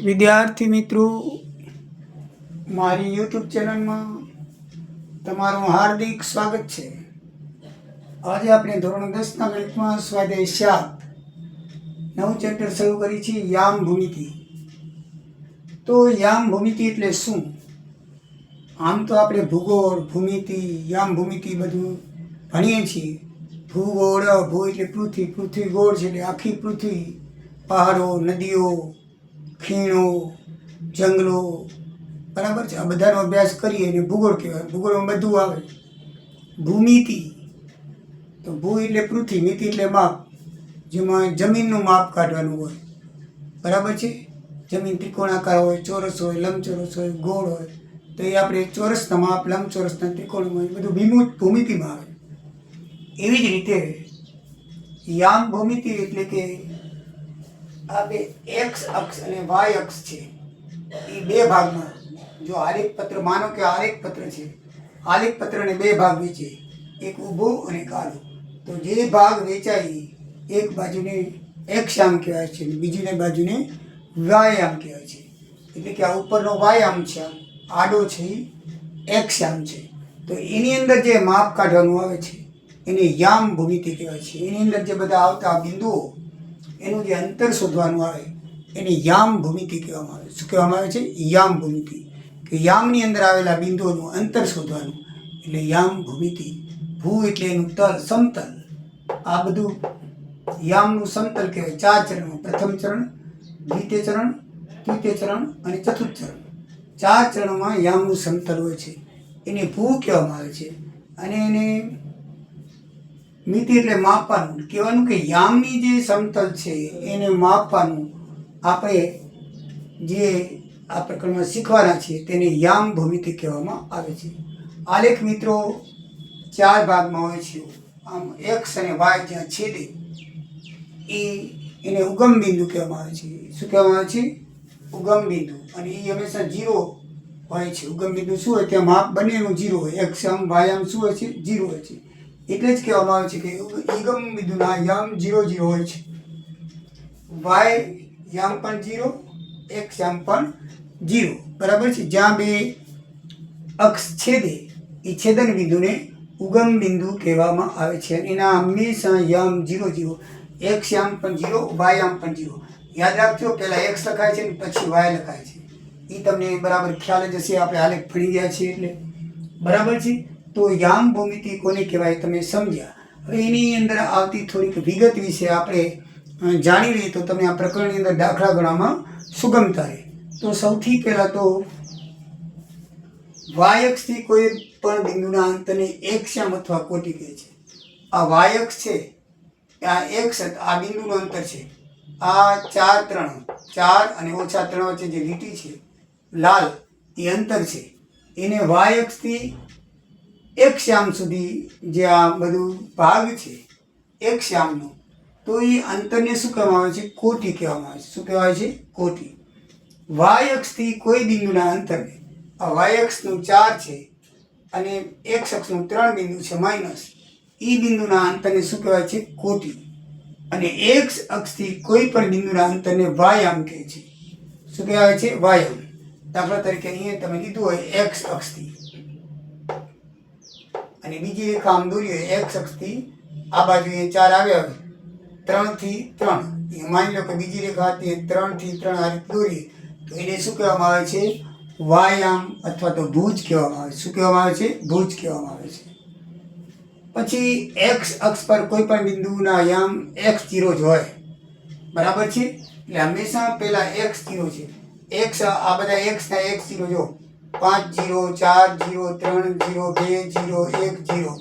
વિદ્યાર્થી મિત્રો, મારી યુટ્યુબ ચેનલમાં તમારું હાર્દિક સ્વાગત છે. આજે આપણે ધોરણ 10ના ગણિતમાં સ્વાધ્યાય 7 નવું ચેપ્ટર શરૂ કરી છે, યામ ભૂમિતિ. તો યામ ભૂમિતિ એટલે શું? આમ તો આપણે ભૂગોળ, ભૂમિતિ, યામ ભૂમિતિ બધું ભણીએ છીએ. ભૂગોળ, ભૂ એટલે પૃથ્વી, પૃથ્વી ગોળ છે એટલે આખી પૃથ્વી, પહાડો, નદીઓ, ખીણો, જંગલો, બરાબર છે. આ બધાનો અભ્યાસ કરીએ અને ભૂગોળ કહેવાય. ભૂગોળમાં બધું આવે. ભૂમિતિ તો ભૂ એટલે પૃથ્વી, મિતિ એટલે માપ, જેમાં જમીનનું માપ કાઢવાનું હોય, બરાબર છે. જમીન ત્રિકોણાકાર હોય, ચોરસ હોય, લંબચોરસ હોય, ગોળ હોય, તો એ આપણે ચોરસના માપ, લંબચોરસના, ત્રિકોણમાં બધું ભૂમિતિમાં આવે. એવી જ રીતે યામ ભૂમિતિ એટલે કે આ બે એક્સ અક્ષ અને વાય અક્ષ છે, એ બે ભાગમાં, જો આલેખ પત્ર માનો કે આલેખ પત્ર છે, આલેખ પત્રને બે ભાગ વેચે, એક ઊભો અને એક આડો. તો જે ભાગ વેચાય એક બાજુને એક્સ આમ કહેવાય છે અને બીજીને બાજુને વાય આમ કહેવાય છે. એટલે કે આ ઉપરનો વાય આમ છે, આડો છે એ એક્સ આમ છે. તો એની અંદર જે માપ કાઢવાનું આવે છે એને યામ ભૂમિતિ કહેવાય છે. એની અંદર જે બધા આવતા બિંદુઓ, એનું જે અંતર શોધવાનું આવે એને યામ ભૂમિતિ કહેવામાં આવે. શું કહેવામાં આવે છે? યામ ભૂમિતિ. કે યામની અંદર આવેલા બિંદુઓનું અંતર શોધવાનું એટલે યામ ભૂમિતિ. ભૂ એટલે એનું તલ, સમતલ. આ બધું યામનું સમતલ કહેવાય. 4 ચરણમાં, પ્રથમ ચરણ, દ્વિતીય ચરણ, તૃતીય ચરણ અને ચતુર્થ ચરણ. 4 ચરણોમાં યામનું સમતલ હોય છે, એને ભૂ કહેવામાં આવે છે. અને એને મિતિ એટલે માપવાનું કહેવાનું કે યામની જે સમતલ છે એને માપવાનું આપણે જે આ પ્રકરણમાં શીખવાના છીએ તેને યામ ભૂમિતિ કહેવામાં આવે છે. આલેખ મિત્રો 4 ભાગમાં હોય છે. આમ એક્સ અને વાય જ્યાં છેદે એને ઉગમ બિંદુ કહેવામાં આવે છે. શું કહેવામાં આવે છે? ઉગમ બિંદુ. અને એ હંમેશા 0 હોય છે. ઉગમ બિંદુ શું હોય? ત્યાં માપ બંનેનું 0 હોય. એક્સ આમ વાય આમ શું હોય છે? 0 હોય છે. એટલે જ કહેવામાં આવે છે કે ઉગમ બિંદુના યામ 0 0 હોય છે. વાય યામ પણ 0, એક્સ યામ પણ 0, બરાબર છે. જ્યાં બે અક્ષ છેદે એ છેદન બિંદુને ઉગમ બિંદુ કહેવામાં આવે છે. એના હંમેશા યામ 0 0, એક્સ યામ પણ 0, વાય યામ પણ 0. યાદ રાખજો, પહેલાં એક્સ લખાય છે ને પછી વાય લખાય છે. એ તમને બરાબર ખ્યાલ જ હશે, આપણે આલેખ ભણી ગયા છીએ એટલે, બરાબર છે. તો યામ ભૂમિતિ કોને કહેવાય તમે સમજ્યા. હવે એની અંદર આવતી થોડીક વિગત વિશે આપણે જાણી લઈએ તો તમને આ પ્રકરણની અંદર દાખલા ગણવામાં સુગમતા રહે. તો સૌથી પહેલાં તો વાય અક્ષથી કોઈ પણ બિંદુના અંતરને એક્સ્યામ અથવા કોટી કહે છે. આ વાય અક્ષ છે, આ એક્સ, આ બિંદુનું અંતર છે. આ 4 3, 4 અને -3 વચ્ચે જે લીટી છે લાલ, એ અંતર છે. એને વાય અક્ષથી એક્સ્યામ સુધી જે આ બધું ભાગ છે એક્સ્યામનો, તો એ અંતરને શું કહેવામાં આવે છે? કોટી કહેવામાં આવે છે. શું કહેવાય છે? કોટી. વાય અક્ષથી કોઈ બિંદુના અંતરને, આ વાય અક્ષનું 4 છે અને એક્સ અક્ષનું 3 બિંદુ છે માઇનસ, એ બિંદુના અંતરને શું કહેવાય છે? કોટી. અને એક્સ અક્ષથી કોઈ પણ બિંદુના અંતરને વાયામ કહે છે. શું કહેવાય છે? વાયામ. દાખલા તરીકે અહીંયા તમે લીધું હોય એક્સ અક્ષથી અને બીજી રેખા આમ દોરી હોય એક્સ અક્ષથી આ બાજુ એ 4 આવ્યા હોય 3 થી 3, એ માની લો કે બીજી રેખા હતી 3 થી 3 આ રીતે દોરીએ તો એને શું કહેવામાં આવે છે? વાયામ અથવા તો ભુજ કહેવામાં આવે છે. શું કહેવામાં આવે છે? ભુજ કહેવામાં આવે છે. પછી એક્સ અક્ષ પર કોઈ પણ બિંદુના યામ x0 જ હોય, બરાબર છે. એટલે હંમેશા પહેલા x0 છે. એક્સ, આ બધા એક્સના x0 જો 5 0 4 0 3 0 2 0 1 0,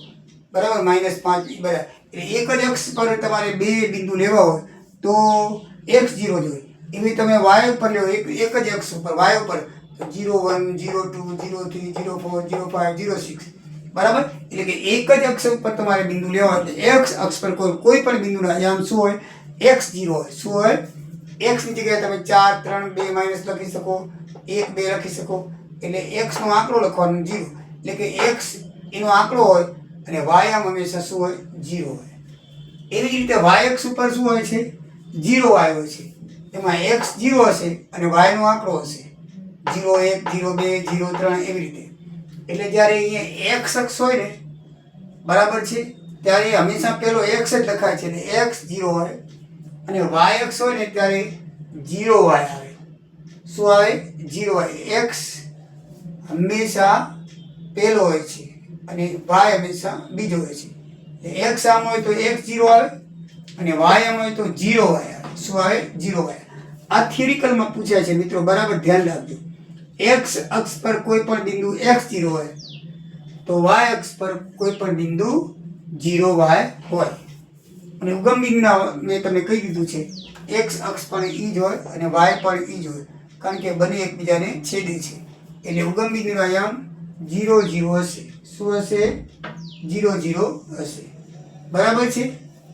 બરાબર, -5 એ બધા. એટલે એક જ અક્ષ પર તમારે બે બિંદુ લેવા હોય તો x0 જ હોય. એવી તમે y ઉપર લો, એક જ અક્ષ ઉપર y ઉપર, તો 0 1 0 2 0 3 0 4 0 5 0 6, બરાબર. એટલે કે એક જ અક્ષ ઉપર તમારે બિંદુ લેવા હોય એટલે x અક્ષ પર કોઈ પણ બિંદુના યામ શું હોય? x0 હોય. શું હોય? x ની જગ્યાએ તમે 4 3 2 માઇનસ લખી શકો, 1 2 લખી શકો. એટલે x નો આંકડો લખવાનો 0. એટલે કે x એનો આંકડો હોય અને y આમ હંમેશા શું હોય? 0 હોય. એવી જ રીતે y અક્ષ ઉપર શું હોય છે? 0 y હોય છે. એમાં એક્સ 0 હશે અને વાયનો આંકડો હશે 0 1 0 2 0 3 એવી રીતે. એટલે જ્યારે અહીંયા એક્સ અક્ષ હોય ને બરાબર છે ત્યારે હંમેશા પેલો એક્સ જ લખાય છે એટલે એક્સ 0 હોય અને વાય અક્ષ હોય ને ત્યારે 0 વાય આવે. શું આવે? 0 વાય. એક્સ હંમેશા પહેલો હોય છે અને વાય હંમેશા બીજો હોય છે. એક્સ આમ હોય તો એક્સ 0 આવે અને વાય આમ હોય તો 0 વાય આવે. શું આવે? 0 વાય. આ થિયરિકલમાં પૂછાય છે મિત્રો, બરાબર ધ્યાન રાખજો. એક્સ અક્ષ પર કોઈ પણ બિંદુ x0 હોય તો y અક્ષ પર કોઈ પણ બિંદુ 0y હોય. અને ઉગમ બિંદુના મેં તમને કહી દીધું છે x અક્ષ પણ ઈ જ હોય અને y પણ ઈ જ હોય, કારણ કે બંને એકબીજાને છેદે છે. એટલે ઉગમ બિંદુનો આયામ 0 0 હશે. શું હશે? 0 0 હશે. બરાબર છે.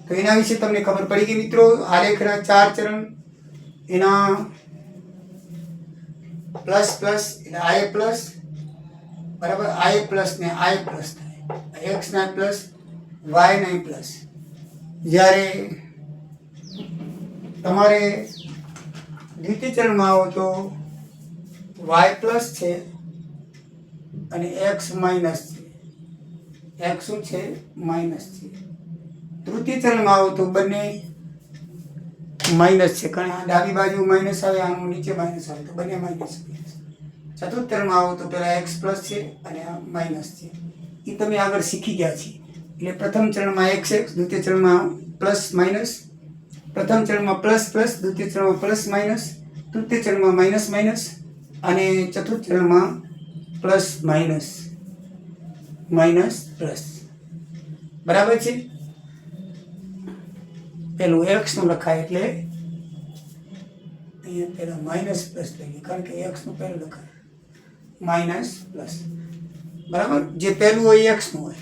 તો એના વિશે તમને ખબર પડી ગઈ મિત્રો. આલેખના 4 ચરણ, એના પ્લસ પ્લસ એટલે આઈ પ્લસ, બરાબર, આઈ પ્લસ ને આઈ પ્લસ થાય, એક્સ ના પ્લસ વાય ના પ્લસ. જ્યારે તમારે દ્વિતીય ચરણમાં આવો તો વાય પ્લસ છે અને એક્સ માઇનસ છે. એક્સ શું છે? માઇનસ છે. તૃતીય ચરણમાં આવો તો બંને માઇનસ છે, કારણ આ ડાબી બાજુ માઇનસ આવે, આનું નીચે માઇનસ આવે, તો બંને માઇનસ. ચતુર્થ ચરણમાં આવો તો પેલા એક્સ પ્લસ છે અને આ માઇનસ છે. એ તમે આગળ શીખી ગયા છે. એટલે પ્રથમ ચરણમાં એક્સ એક્સ, દ્વિતીય ચરણમાં પ્લસ માઇનસ, પ્રથમ ચરણમાં પ્લસ પ્લસ, દ્વિતીય ચરણમાં પ્લસ માઇનસ, તૃતીય ચરણમાં માઇનસ માઇનસ અને ચતુર્થ ચરણમાં પ્લસ માઇનસ માઇનસ પ્લસ. બરાબર છે. પેલું એક્સ નું લખાય એટલે અહીંયા પેલા માઇનસ પ્લસ લઈએ, કારણ કે એક્સ નું પહેલું લખાય માઇનસ પ્લસ. બરાબર. જે પહેલું હોય એક્સ નું હોય.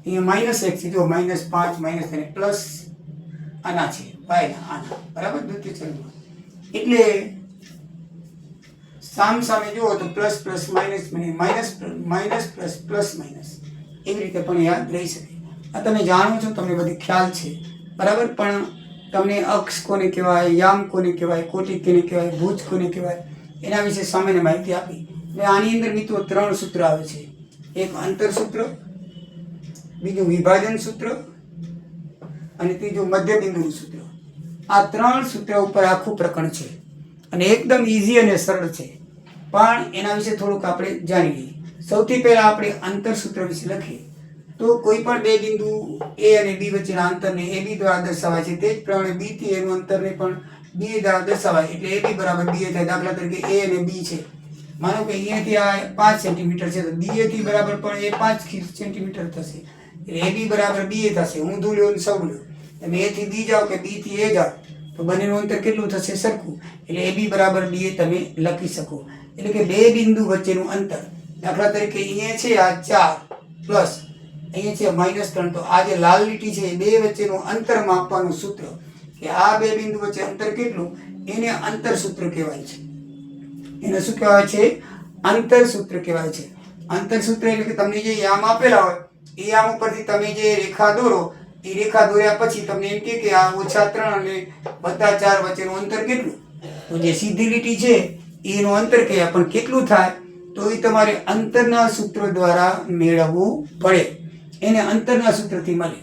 અહીંયા માઇનસ એક્સ જો -5 માઇનસ અને પ્લસ આના છે વાયના આના. બરાબર. દ્વિતીય ચરણમાં એટલે સામે જુઓ તો plus plus minus minus minus plus plus minus AV રીતે પણ યાદ રહી શકે. આ તમે જાણો છો, તમને બધી ખ્યાલ છે. બરાબર. પણ તમને અક્ષ કોને કહેવાય, યામ કોને કહેવાય, કોટિ કોને કહેવાય, ભુજ કોને કહેવાય, એના વિશે સામાન્ય માહિતી આપી. એટલે આની અંદર મિત્રો 3 સૂત્ર આવે છે. એક અંતર સૂત્ર, બીજું વિભાજન સૂત્ર અને ત્રીજું મધ્યબિંદુનું સૂત્ર. આ 3 સૂત્ર ઉપર આખું પ્રકરણ છે અને એકદમ ઈઝી અને સરળ છે. પણ એના વિશે થોડુંક આપણે જાણી લઈએ. સૌથી પહેલા આપણે અંતર સૂત્ર વિશે લખીએ તો કોઈ પણ બે બિંદુ A અને B વચ્ચેના અંતરને AB દ્વારા દર્શાવાય છે. તે જ પ્રમાણે B થી A નું અંતરને પણ B દ્વારા દર્શાવાય એટલે AB બરાબર BA થાય. દાખલા તરીકે A અને B છે. માનો કે અહીંયાથી આ 5 સેન્ટીમીટર છે તો BA થી બરાબર પણ એ 5 સેન્ટીમીટર થશે એટલે AB બરાબર BA થશે. ઊંધું લ્યો ને સૌ લ્યો. તમે A થી B જાઓ કે B થી A જાઓ તો બંનેનું અંતર કેટલું થશે? સરખું. એટલે AB બરાબર BA તમે લખી શકો. એટલે કે બે બિંદુ વચ્ચેનું અંતર, દાખલા તરીકે અહીંયા છે આ 4 પ્લસ અહીંયા છે -3, તો આ જે લાલ લીટી છે એ બે વચ્ચેનું અંતર માપવાનું સૂત્ર કે આ બે બિંદુ વચ્ચે અંતર કેટલું, એને અંતર સૂત્ર કહેવાય છે. એને શું કહેવાય છે? અંતર સૂત્ર કહેવાય છે. અંતર સૂત્ર એટલે કે તમને જે યામ આપેલા હોય એ યામ ઉપરથી તમે જે રેખા દોરો, એ રેખા દોર્યા પછી તમને એમ કે આ -3 અને +4 વચ્ચેનું અંતર કેટલું, તો જે સીધી લીટી છે એનું અંતર કહેવાય. પણ કેટલું થાય તો એ તમારે અંતરના સૂત્ર દ્વારા મેળવવું પડે. એને અંતરના સૂત્રથી મળે.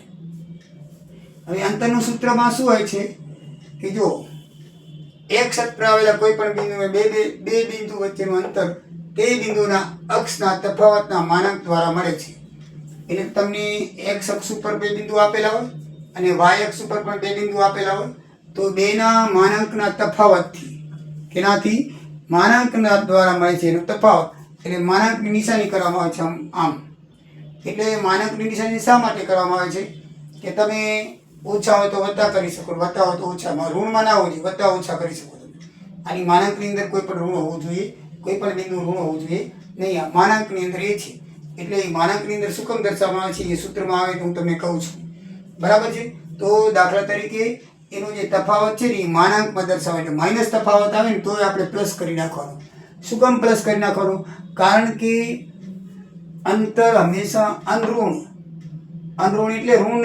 હવે અંતરનું સૂત્રમાં શું હોય છે કે જો એક અક્ષ પર આવેલા કોઈ પણ બિંદુએ બે બિંદુ વચ્ચેનું અંતર તે બિંદુના અક્ષના તફાવતના માનાંક દ્વારા મળે છે. એટલે તમને x અક્ષ ઉપર બે બિંદુ આપેલા હોય અને y અક્ષ ઉપર પણ બે બિંદુ આપેલા હોય તો બેના માનાંકના તફાવતથી, કેનાથી? માનાંકના દ્વારા મળે છે એનો તફાવત. એટલે માનાંકની નિશાની કરવામાં આવે છે આમ. એટલે માનાંકની નિશાની શા માટે કરવામાં આવે છે કે તમે ઓછા હોય તો વત્તા કરી શકો, વત્તા હોય તો ઓછામાં, ઋણમાં ના હોવું જોઈએ, વત્તા ઓછા કરી શકો તમે. આની માનાંકની અંદર કોઈ પણ ઋણ હોવું જોઈએ, કોઈ પણ બિંદુ ઋણ હોવું જોઈએ નહીં. આ માનાંકની અંદર એ છે. એટલે એ માનાંકની અંદર શું કામ દર્શાવવામાં આવે છે એ સૂત્રમાં આવે તો હું તમને કહું છું. બરાબર છે. તો દાખલા તરીકે એનો જે તફાવત છે ને એ માનાંકમાં દર્શાવાય. એટલે માઇનસ તફાવત આવે ને તોય આપણે પ્લસ કરી નાખવાનું. શું કામ પ્લસ કરી નાખવાનું? કારણ કે અંતર હંમેશા અનઋણ એટલે ઋણ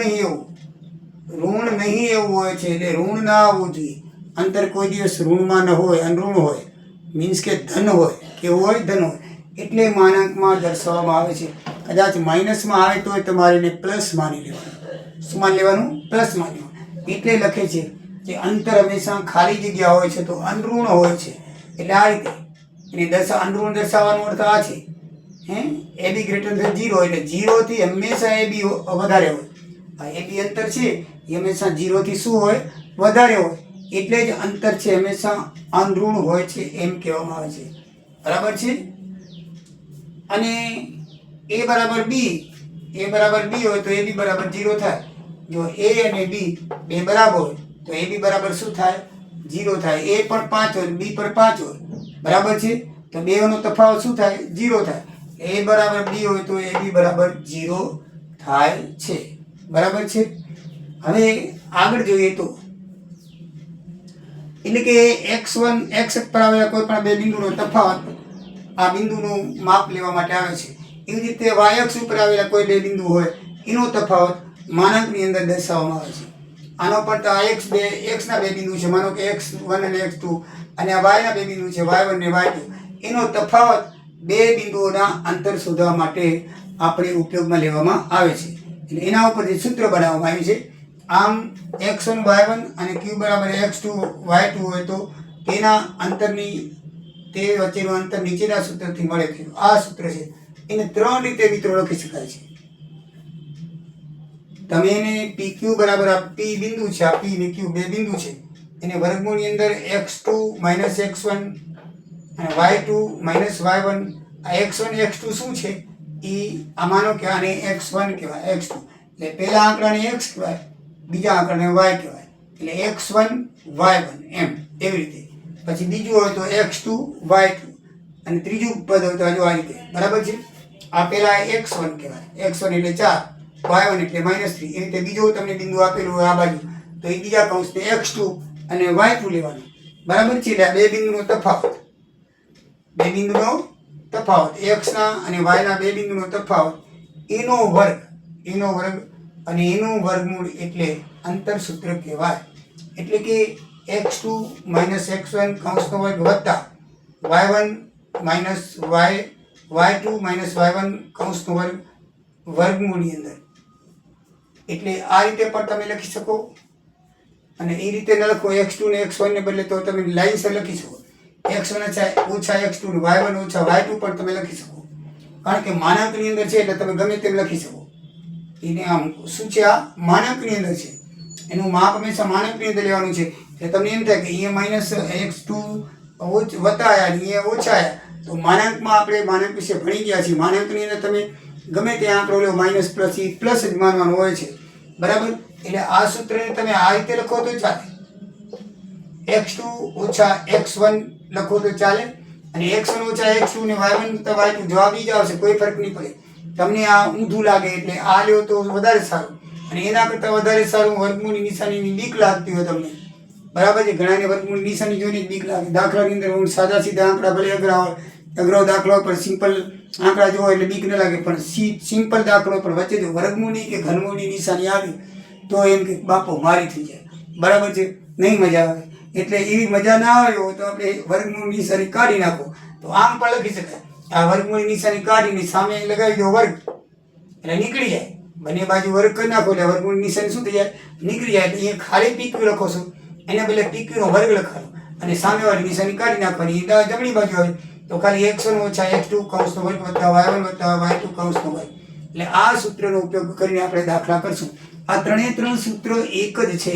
નહીં એવું હોય છે. એટલે ઋણ ના આવવું જોઈએ. અંતર કોઈ દિવસ ઋણમાં ન હોય, અનઋણ હોય, મીન્સ કે ધન હોય, કેવું હોય? ધન હોય. એટલે માનાંકમાં દર્શાવવામાં આવે છે. કદાચ માઇનસમાં આવે તો તમારે એને પ્લસ માની લેવાનું. શું માની લેવાનું? પ્લસ માની લેવાનું. એટલે લખે છે કે અંતર હંમેશા ખાલી જગ્યા હોય છે તો અનઋણ હોય છે. એટલે આ રીતે એને અનઋણ દર્શાવવાનો અર્થ આ છે. AB ગ્રેટર ધેન 0 એટલે 0 થી હંમેશા AB વધારે હોય. આ AB અંતર છે એ હંમેશા 0 થી શું હોય? વધારે હોય. એટલે જ અંતર છે હંમેશા અનઋણ હોય છે એમ કહેવામાં આવે છે. બરાબર છે. અને A બરાબર B, A બરાબર B હોય તો AB બરાબર 0 થાય. જો A અને B બે બરાબર હોય તો AB બરાબર શું થાય? 0 થાય. A પણ 5 હોય, B પણ 5 હોય. બરાબર છે. તો બેનો તફાવત શું થાય? 0 થાય. A બરાબર B હોય તો AB બરાબર 0 થાય છે. બરાબર છે. હવે આગળ જોઈએ તો એટલે કે x1 x પર આવેલા કોઈ પણ બે બિંદુનો તફાવત આ બિંદુનું માપ લેવા માટે આવે છે. એવી રીતે y અક્ષ ઉપર આવેલા કોઈ બે બિંદુ હોય એનો તફાવત માનાંકની અંદર દર્શાવવામાં આવે છે. આનો પણ આ x ના બે બિંદુ છે, માનો કે x1 અને x2, અને આ y ના બે બિંદુ છે y1 અને y2. એનો તફાવત બે બિંદુઓના અંતર શોધવા માટે આપણે ઉપયોગમાં લેવામાં આવે છે. એટલે એના ઉપર જે સૂત્ર બનાવવામાં આવ્યું છે. આમ x1 y1 અને q બરાબર x2 y2 હોય તો તેના અંતરની તે વચ્ચેનું અંતર નીચેના સૂત્રથી મળે છે. આ સૂત્ર છે એને ત્રણ રીતે મિત્રો લખી શકાય છે. તમે એને PQ બરાબર આ P બિંદુ છે, આ P અને Q બે બિંદુ છે, એને વર્ગમૂળની અંદર x2 x1 અને y2 y1. આ x1 x2 શું છે? એ આ માનો કે આને x1 કહેવાય, x2 એટલે પહેલા આંકડાને x કહેવાય, બીજા આંકડાને y કહેવાય. એટલે x1 y1 એમ એવી રીતે. પછી બીજું હોય તો x2 y2 અને ત્રીજું પદ હોય તો હજુ આ રીતે. બરાબર છે. આ પહેલા x1 કહેવાય, x1 એટલે 4, y1 એટલે -3. એ રીતે બીજું તમને બિંદુ આપેલું હોય આ બાજુ તો એ બીજા કૌંસને x2 અને y2 લેવાનું. બરાબર છે. એટલે આ બે બિંદુનો તફાવત, બે બિંદુનો તફાવત x ના અને y ના બે બિંદુનો તફાવત એનો વર્ગ અને એનું વર્ગમૂળ એટલે અંતર સૂત્ર કહેવાય. એટલે કે x2 x1 કૌંસનો વર્ગ વત્તા y1 y2 y1 કૌંસનો વર્ગ વર્ગમૂળની અંદર. એટલે આ રીતે પણ તમે લખી શકો. અને એ રીતે ન લખો x2 ને x1 ને બદલે તો તમે લાઈનસર લખી શકો. x1 ઓછા x2 ને y1 ઓછા y2 પણ તમે લખી શકો. કારણ કે માનાંકની અંદર છે એટલે તમે ગમે તેમ લખી શકો. એને આમ શું છે? આ માનાંકની અંદર છે. એનું માપ હંમેશા માનાંકની અંદર લેવાનું છે. એટલે તમને એમ થાય કે અહીંયા -x2 વત્તા આવ્યા અને અહીંયા ઓછા આવ્યા તો માનાંકમાં આપણે માનાંક વિશે ભણી ગયા છીએ. માનાંકની અંદર તમે ગમે તે આંકડો લો માઇનસ પ્લસ એ પ્લસ જ માનવાનું હોય છે. બરાબર. એટલે આ સૂત્રને તમે આ રીતે લખો તો ચાલે, x2 ઓછા x1 લખો તો ચાલે, અને x1 ઓછા x2 ને y1 વત્તા y2 જવાબ ઈ જ આવશે, કોઈ ફરક નહીં પડે. તમને આ ઊંધું લાગે એટલે આ લ્યો તો વધારે સારું, અને એના કરતાં વધારે સારું વર્ગમૂળની નિશાનીની બીક લાગતી હોય તમને. બરાબર છે. ઘણાને વર્ગમૂળની નિશાની જોઈને બીક લાગે. દાખલાની અંદર સાદા સીધા આંકડા ભલે અઘરા હોય, અઘરો દાખલો પણ સિમ્પલ આંકડા જોવો એટલે બીક ન લાગે, પણ સિમ્પલ દાખલો પણ વચ્ચે જો વર્ગમૂળની કે ઘનમૂળની નિશાની આવી તો એમ કે બાપો મારી થઈ જાય. બરાબર છે. નહીં મજા આવે. એટલે એવી મજા ના આવી હોય તો આપણે વર્ગમૂળની નિશાની કાઢી નાખો તો આમ પણ લખી શકાય. આ વર્ગમૂળની નિશાની કાઢીને સામે લગાવી દો વર્ગ એટલે નીકળી જાય. બંને બાજુ વર્ગ કરી નાખો એટલે વર્ગમૂળની નિશાની શું થઈ જાય? નીકળી જાય. એટલે અહીંયા ખાલી PQ લખો છો, એને બદલે PQ નો વર્ગ લખાવો અને સામેવાળી નિશાની કાઢી નાખવાની. જમણી બાજુ આવે તો ખાલી x1 ઓછા x2 કૌંસનો વર્ગ વત્તા y1 વત્તા y2 કૌંસનો વર્ગ. એટલે આ સૂત્રનો ઉપયોગ કરીને આપણે દાખલા કરશું. આ ત્રણ સૂત્રો એક જ છે.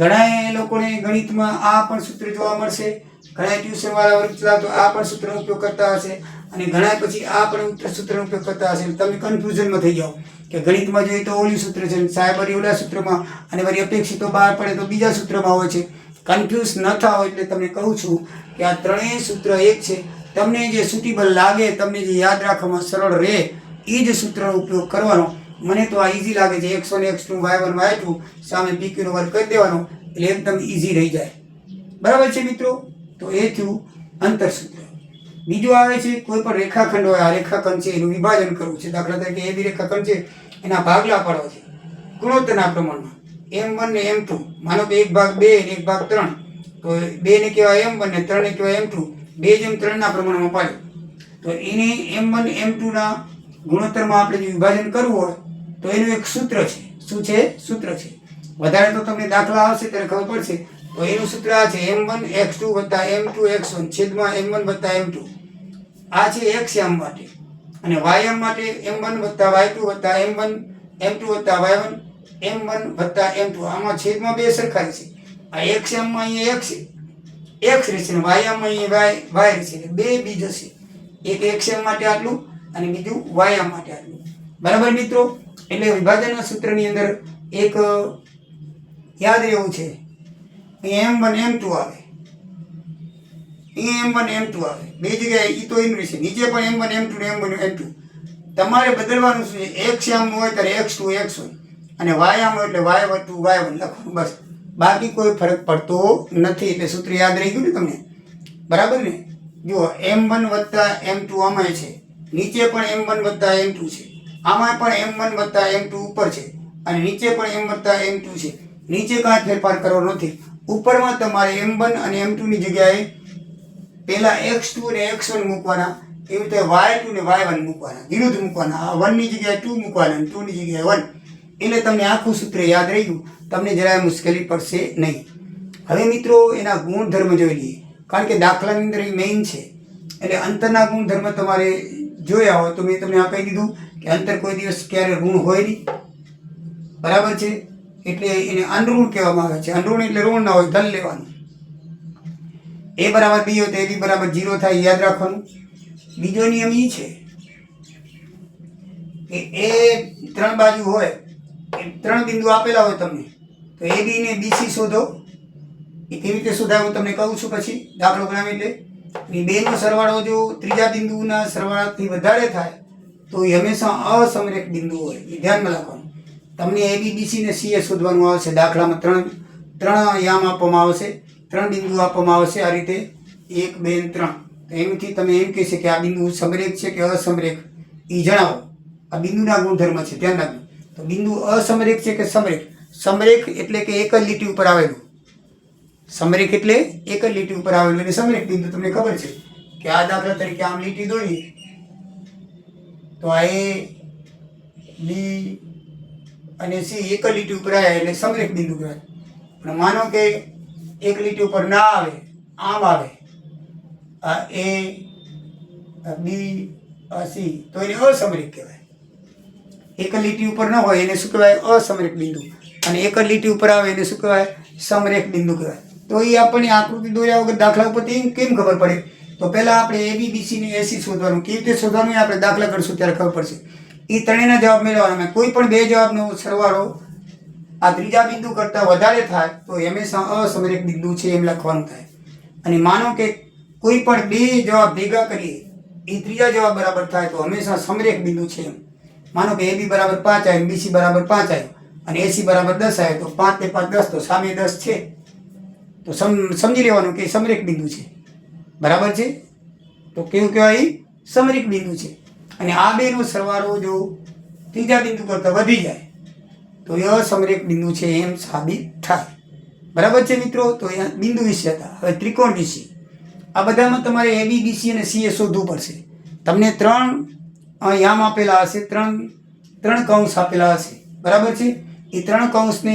ઘણા લોકોને ગણિતમાં આ પણ સૂત્ર જોવા મળશે, ઘણા ટ્યુશન વાળા વર્ગ ચલાવતો આ પણ સૂત્રનો ઉપયોગ કરતા હશે, અને ઘણા પછી આ પણ સૂત્રનો ઉપયોગ કરતા હશે. તમે કન્ફ્યુઝનમાં થઈ જાઓ કે ગણિતમાં જોઈએ તો ઓલું સૂત્ર છે, સાહેબ વળી ઓલા સૂત્રમાં, અને વળી અપેક્ષિતો બહાર પડે તો બીજા સૂત્રમાં હોય છે. કન્ફ્યુઝ ન થાવ એટલે તમને કહું છું કે આ ત્રણેય સૂત્ર એક છે. તમને જે સુટેબલ લાગે, તમને જે યાદ રાખવામાં સરળ રહે એ જ સૂત્રનો ઉપયોગ કરવાનો. મને તો આ ઈઝી લાગે છે. x1 x2 y1 y2 સામે PQ નો વર્ગ કરી દેવાનો એટલે એકદમ ઈઝી રહી જાય. બરાબર છે મિત્રો. તો એ થયું અંતર સૂત્ર. બીજું આવે છે કોઈ પણ રેખાખંડ હોય, આ રેખાખંડ છે એનું વિભાજન કરવું છે. દાખલા તરીકે AB રેખાખંડ છે એના ભાગલા પાડવા છે ગુણોત્તરના પ્રમાણમાં. M1 ને M2, માનો કે 1/2 અને 1/3, તો 2 ને કહેવાય M1 ને 3 ને કહેવાય M2, 2:3 ના પ્રમાણમાં પાડ્યું. તો એને M1 M2 ના ગુણોત્તરમાં આપણે જો વિભાજન કરવું હોય તો એનું એક સૂત્ર છે. શું છે? સૂત્ર છે. વધારે તો તમને દાખલા આવશે ત્યારે ખબર પડશે. તો એનું સૂત્ર આ છે: M1x2 + M2x1 છેદમાં M1 + M2. આ છે x યામ માટે. અને y યામ માટે M1 + Y2 + M1 M2 + Y1 M1 + M2. આમાં છેદમાં બે સરખાઈ છે. આ x યામમાં અહીંયા x રહેશે અને y યામમાં અહીંયા y રહેશે. એટલે બે બીજ હશે. એક x યામ માટે આટલું અને બીજું y યામ માટે આટલું. બરાબર મિત્રો? એટલે વિભાજનના સૂત્રની અંદર એક યાદ રહેવું છે. અહીંયા M1 M2 આવે, અહીંયા M1 M2 આવે, બે જગ્યાએ ઈ તો એમ રહેશે. નીચે પણ M1 M2 ને M1 M2. તમારે બદલવાનું શું છે? x યામનું હોય ત્યારે x2 x1 અને y યામ હોય એટલે y2 y1 લખવાનું, બસ. બાકી કોઈ ફરક પડતો નથી. એટલે સૂત્ર યાદ રહી ગયું ને તમને? બરાબર ને? જુઓ, M1 + M2 આમાં છે, નીચે પણ M1 + M2 છે, આમાં પણ M1 + M2 ઉપર છે અને નીચે પણ M + M2 છે. નીચે કાંઈ ફેરફાર કરવાનો નથી. ઉપરમાં તમારે M1 અને M2 ની જગ્યાએ પહેલા x2 અને x1 મૂકવાના, એવી રીતે y2 ને y1 મૂકવાના, વિરુદ્ધ મૂકવાના. આ 1 ની જગ્યાએ 2 મૂકવાના અને 2 ની જગ્યાએ 1. એટલે તમને આખું સૂત્ર યાદ રહી ગયું. તમને જરાય મુશ્કેલી પડશે નહીં. હવે મિત્રો એના ગુણધર્મ જોઈ લઈએ, કારણ કે દાખલાની અંદર એ મેઇન છે. એટલે અંતરના ગુણધર્મ તમારે જોયા હોય તો મેં તમને આ કહી દીધું કે અંતર કોઈ દિવસ ક્યારે ઋણ હોય નહીં. બરાબર છે? એટલે એને અનઋણ કહેવામાં આવે છે. અનઋણ એટલે ઋણ ના હોય, ધન લેવાનું. a = b હોય તો ab = 0 થાય, યાદ રાખવાનું. બીજો નિયમ એ છે કે એ ત્રણ બાજુ હોય, એ ત્રણ બિંદુ આપેલા હોય તમને, તો ab ને bc શોધો. એ કેવી રીતે શોધાય હું તમને કહું છું પછી, દાખલો ગણાવી. એટલે એ બેનો સરવાળો જો ત્રીજા બિંદુના સરવાળાથી વધારે થાય તો એ હંમેશા અસમરેખ બિંદુ હોય. એ ધ્યાનમાં રાખવાનું. તમને ab bc ને ca શોધવાનું આવશે. દાખલામાં ત્રણ યામ આપવામાં આવશે, ત્રણ બિંદુ આપવામાં આવશે. આ રીતે 1 2 3. તો એમથી તમે એમ કહેશે કે આ બિંદુ સમરેખ છે કે અસમરેખ, એ જણાવો. આ બિંદુના ગુણધર્મ છે, ધ્યાન રાખજો. તો બિંદુ અસમરેખ છે કે સમરેખ? સમરેખ એટલે કે એક જ લીટી ઉપર આવેલું. સમરેખ એટલે એક જ લીટી ઉપર આવેલું એટલે સમરેખ બિંદુ. તમને ખબર છે કે આ દાખલા તરીકે આમ લીટી દોરીએ તો આ a b અને c એક જ લીટી ઉપર આવ્યા એટલે સમરેખ બિંદુ કહેવાય. પણ માનો કે એક લીટી ઉપર ના આવે, આમ આવે, આ a આ b આ c, તો એને અસમરેખ કહેવાય. એક જ લીટી ઉપર ન હોય એને શું કહેવાય? અસમરેખ બિંદુ. અને એક જ લીટી ઉપર આવે એને શું કહેવાય? સમરેખ બિંદુ કહેવાય. તો એ આપણને આકૃતિ દોર્યા વગર દાખલા ઉપરથી કેમ ખબર પડે? તો પહેલા આપણે ab bc ને ac શોધવાનું. કેવી રીતે શોધવાનું? આપણે દાખલા કરશું ત્યારે ખબર પડશે. એ ત્રણેયના જવાબ મેળવવાના. કોઈ પણ બે જવાબનો સરવાળો આ ત્રીજા બિંદુ કરતાં વધારે થાય તો હંમેશા અસમરેખ બિંદુ છે એમ લખવાનું થાય. અને માનો કે કોઈ પણ બે જવાબ ભેગા કરીએ એ ત્રીજા જવાબ બરાબર થાય તો હંમેશા સમરેખ બિંદુ છે એમ. માનો કે ab = 5 આવ્યું, bc = 5 આવ્યું અને ac = 10 આવ્યું, તો 5 ને 5 10, તો સામે 10 છે. તો સમજી લેવાનું કે સમરેખ બિંદુ છે. બરાબર છે? તો કેવું કહેવાય? સમરેખ બિંદુ છે. અને આ બેનો સરવાળો જો ત્રીજા બિંદુ કરતાં વધી જાય તો એ અસમરેખ બિંદુ છે એમ સાબિત થાય. બરાબર છે મિત્રો? તો એ બિંદુ વિશે હતા. હવે ત્રિકોણ વિશે. આ બધામાં તમારે ab bc અને ca શોધવું પડશે. તમને ત્રણ યામ આપેલા હશે, ત્રણ કૌંસ આપેલા હશે. બરાબર છે? એ ત્રણ કૌંસને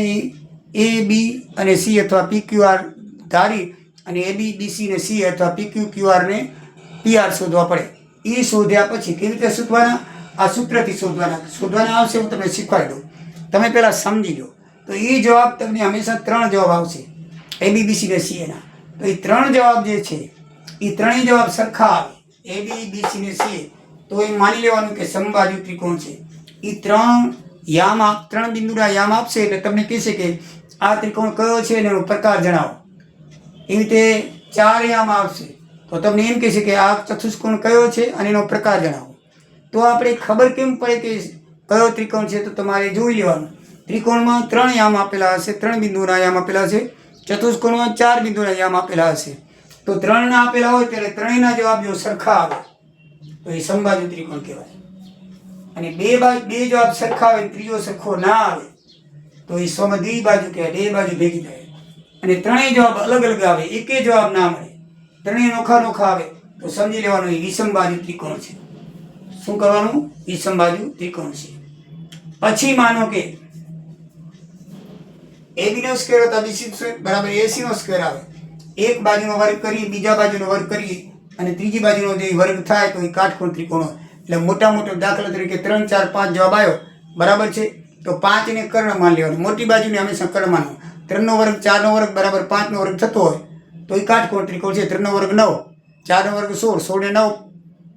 a b અને c અથવા pqr ધારી અને ab bc ને c અથવા pqr ને pr શોધવા પડે. એ શોધ્યા પછી કેવી રીતે શોધવાના? આ સૂત્રથી શોધવાના આવશે. હું તમને શીખવાડી દઉં, તમે પહેલાં સમજી લો. તો એ જવાબ તમને હંમેશા ત્રણ જવાબ આવશે ab bc ને c ના. તો એ ત્રણ જવાબ જે છે એ ત્રણેય જવાબ સરખા આવે, ab bc ને c. તો એ માની લેવાનું કે સમબાજુ ત્રિકોણ છે. એ ત્રણ બિંદુના યામ આપશે એટલે તમને કહેશે કે આ ત્રિકોણ કયો છે અને એનો પ્રકાર જણાવો. એવી રીતે 4 યામ આવશે તો તમને એમ કહેશે કે આ ચતુષ્કોણ કયો છે અને એનો પ્રકાર જણાવો. તો આપણે ખબર કેમ પડે કે કયો ત્રિકોણ છે? તો તમારે જોઈ લેવાનું. ત્રિકોણમાં 3 યામ આપેલા હશે, 3 બિંદુના યામ આપેલા હશે. ચતુષ્કોણમાં 4 બિંદુના યામ આપેલા હશે. તો 3 ના આપેલા હોય ત્યારે ત્રણેયના જવાબ જો સરખા આવે તો એ સમબાજુ ત્રિકોણ કહેવાય. અને બે જવાબ સરખા આવે ત્રીજો સરખો ના આવે તો એ સમદ્વિ બાજુ કહેવાય, બે બાજુ ભેગી થાય. અને ત્રણેય જવાબ અલગ અલગ આવે, એકે જવાબ ના મળે, ત્રણેય નોખા નોખા આવે તો સમજી લેવાનું એ વિષમ બાજુ ત્રિકોણ છે. શું કરવાનું? વિષમ બાજુ ત્રિકોણ છે. પછી માનો કે AB નો સ્ક્વેર હતા BC બરાબર AC નો સ્ક્વેર આવે, એક બાજુનો વર્ગ કરી બીજા બાજુનો વર્ગ કરી અને ત્રીજી બાજુનો જે વર્ગ થાય તો એ કાટકોણ ત્રિકોણ હોય. એટલે મોટા મોટો દાખલા તરીકે 3, 4, 5 જવાબ આવ્યો બરાબર છે, તો 5 ને કર્ણ માની લેવાનું, મોટી બાજુને હંમેશા કર્ણ માનવું. 3 નો વર્ગ 4 નો વર્ગ બરાબર 5 નો વર્ગ થતો હોય તો એ કાટકોણ ત્રિકોણ છે. 3 નો વર્ગ 9, 4 નો વર્ગ 16, 16 ને 9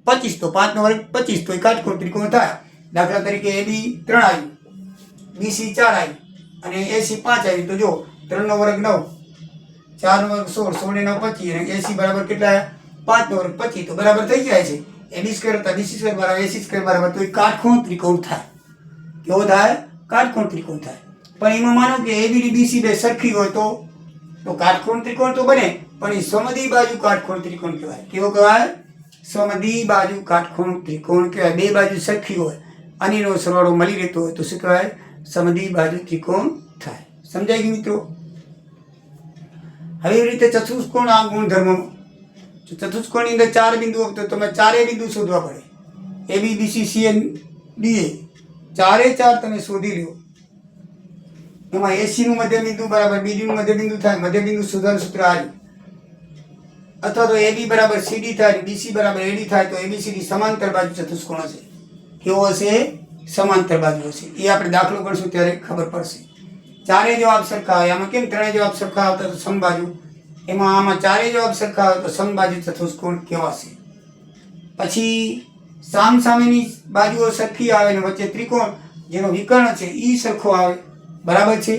25, તો 5 નો વર્ગ 25, તો એ કાટકોણ ત્રિકોણ થાય. દાખલા તરીકે AB 3 આવ્યું, BC 4 આવ્યું અને AC 5 આવ્યું, તો જો 3 નો વર્ગ 9, 4 નો વર્ગ 16, 16 ને 9 25 અને AC બરાબર કેટલા? 5 નો વર્ગ 25, તો બરાબર થઈ જાય છે. AB સ્ક્વેર હતા BC સ્ક્વેર બરાબર AC સ્ક્વેર બરાબર, તો એ કાટકોણ ત્રિકોણ થાય. કેવો થાય? કાટકોણ ત્રિકોણ થાય. પણ એમાં માનો કે AB ની BC બે સરખી હોય તો કાટકોણ ત્રિકોણ તો બને, પણ એ સમદ્વિ બાજુ કાટકોણ ત્રિકોણ કહેવાય. કેવો કહેવાય? સમદ્વિ બાજુ કાટકોણ ત્રિકોણ કહેવાય. બે બાજુ સરખી હોય અને એનો સરવાળો મળી રહેતો હોય તો શું કહેવાય? સમદ્વિ બાજુ ત્રિકોણ થાય. સમજાય ગયું મિત્રો? હવે એવી રીતે ચતુષ્કોણ આ ગુણધર્મ, ચતુષ્કોણની અંદર 4 બિંદુઓ, તો તમે ચારે બિંદુ શોધવા પડે. AB BC CA DA ચારે 4 તમે શોધી લો. એમાં AC નું મધ્ય બિંદુ બરાબર BD નું મધ્ય બિંદુ થાય, મધ્ય બિંદુ શોધવાનું સૂત્ર આ રહ્યું. અથવા તો AB બરાબર CD થાય, BC બરાબર AD થાય તો ABCD સમાંતર બાજુ ચતુષ્કોણ હશે. કેવો હશે? સમાંતર બાજુ હશે. એ આપણે દાખલો કરશું ત્યારે ખબર પડશે. ચારે જવાબ સરખા આવે, આમાં કેમ ત્રણેય જવાબ સરખા આવતા તો સમબાજુ, એમાં આમાં ચારે જવાબ સરખા આવે તો સમબાજુ ચતુષ્કોણ કહેવાશે. પછી સામસામેની બાજુઓ સરખી આવે અને વચ્ચે ત્રિકોણ જેનો વિકર્ણ છે એ સરખો આવે બરાબર છે,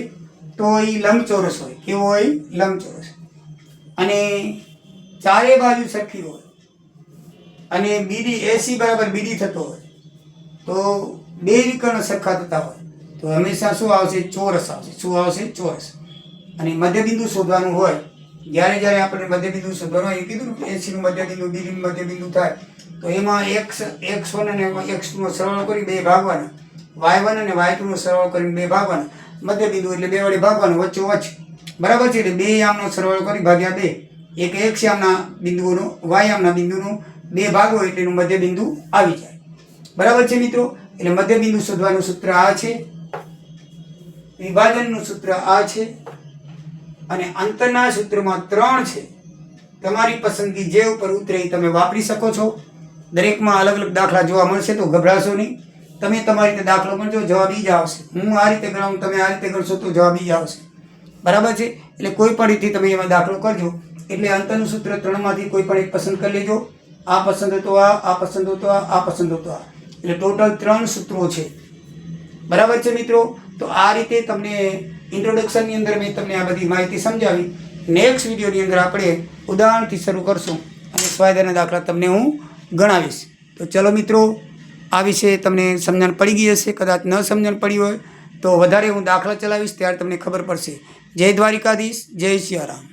તો એ લંબચોરસ હોય. કેવો હોય? લંબચોરસ. અને ચારે બાજુ સરખી હોય અને BD AC બરાબર BD થતો હોય તો બે વિકર્ણ સરખા થતા હોય તો હંમેશા શું આવશે? ચોરસ આવશે. શું આવશે? ચોરસ. અને મધ્યબિંદુ શોધવાનું હોય, જ્યારે આપણે મધ્યબિંદુ શોધવાનું હોય, એ કીધું AC નું મધ્યબિંદુ BD નું મધ્યબિંદુ થાય તો એમાં x1 અને x2 નો સરવાળો કરી 2 ભાગવાના, y1 અને y2 નો સરવાળો કરીને 2 ભાગવાના, મધ્યબિંદુ એટલે 2 વડે ભાગવાનું વચ્ચોવચ્ચ બરાબર છે. એટલે 2 યામનો સરવાળો કરી ભાગ્યા 2, એક x યામના બિંદુઓનો y યામના બિંદુનો 2 ભાગો એટલે એનું મધ્યબિંદુ આવી જાય. બરાબર છે મિત્રો? એટલે મધ્યબિંદુ શોધવાનું સૂત્ર આ છે, વિભાજનનું સૂત્ર આ છે અને અંતરના સૂત્રમાં 3 છે. તમારી પસંદગી જે ઉપર ઉતરે એ તમે વાપરી શકો છો. દરેકમાં અલગ અલગ દાખલા જોવા મળશે તો ગભરાશો નહીં. તમે તમારી રીતે દાખલો ગણજો, જવાબ ઈ જ આવશે. હું આ રીતે ગણાવું, તમે આ રીતે ગણશો તો જવાબ ઈ જ આવશે. બરાબર છે? એટલે કોઈ પણ રીતથી તમે એમાં દાખલો કરજો. એટલે અંતરનું સૂત્ર 3 માંથી કોઈ પણ એક પસંદ કરી લેજો. આ પસંદ હતો આ પસંદ હતો આ પસંદ હતો આ, એટલે ટોટલ 3 સૂત્રો છે. બરાબર છે મિત્રો? તો આ રીતે તમને ઇન્ટ્રોડક્શનની અંદર મેં તમને આ બધી માહિતી સમજાવી. નેક્સ્ટ વિડીયોની અંદર આપણે ઉદાહરણથી શરૂ કરશું અને સ્વાધ્યાયના દાખલા તમને હું ગણાવીશ. તો ચલો મિત્રો, આ વિશે તમને સમજણ પડી ગઈ હશે. કદાચ ન સમજણ પડી હોય તો વધારે હું દાખલા ચલાવીશ ત્યારે તમને ખબર પડશે. જય દ્વારિકાધીશ, જય સિયારામ.